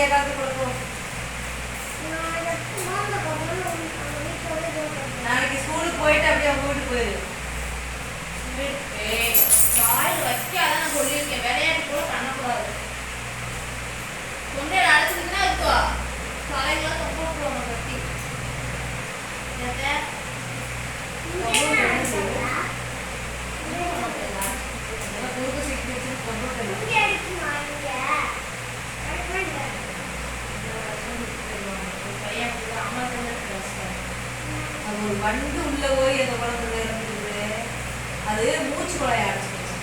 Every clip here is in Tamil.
விடிய காலத்துக்கு கொடுப்போம். நாளைக்கு ஸ்கூலுக்கு போயிட்டு அப்படியே அவங்க வீட்டுக்கு போயிரு. காயில் வைக்காதான் நான் சொல்லியிருக்கேன். விளையாட்டு கூட பண்ணக்கூடாது. தொண்டையில் அடைச்சிக்கிட்டுனா இருக்கோ காயெல்லாம் தொங்க விட்டுருவாங்க கட்டி. ஒரு வண்டு உள்ள போய் அந்த குழந்தை இறந்துருக்குது. அது மூச்சு குழாயை அடைச்சிருச்சு.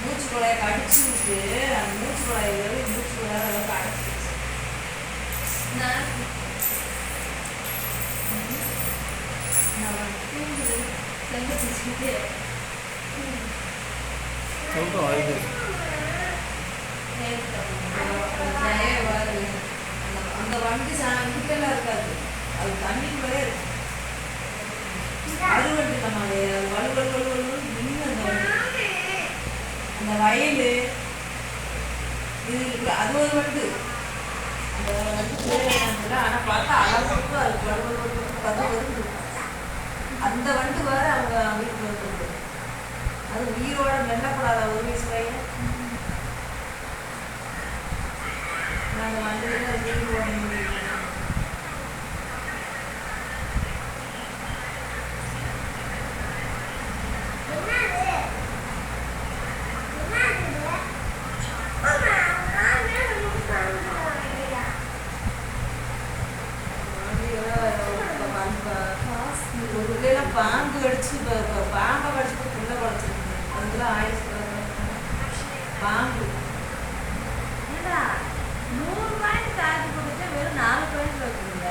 மூச்சு குழாயை கடிச்சு விட்டு அந்த மூச்சு குழாயை மூச்சு குழாய் அளவுக்கு அடைச்சிருச்சு. அந்த வண்டி வீட்டெல்லாம் இருக்காது, அது தண்ணிக்குள்ளே இருக்கு. அது வண்டி நம்ம வலுவல் நின்று அந்த வயல் இது அது ஒரு வண்டு. அந்த வண்டு ஆனால் பார்த்தா அளவுக்கு அதுக்கு வலுவல் அந்த வண்டு வேற அவங்க வீட்டுக்கு வந்துருக்கு. அது உயிரோட மெல்லக்கூடாத ஒரு வயசு வயல். அந்த வண்டு உயிரோட பாம்பு கடிச்சு பாம்பை கடிச்சு புள்ள குழச்சிருக்கு. அதுக்கெல்லாம் ஆயிடுச்சு.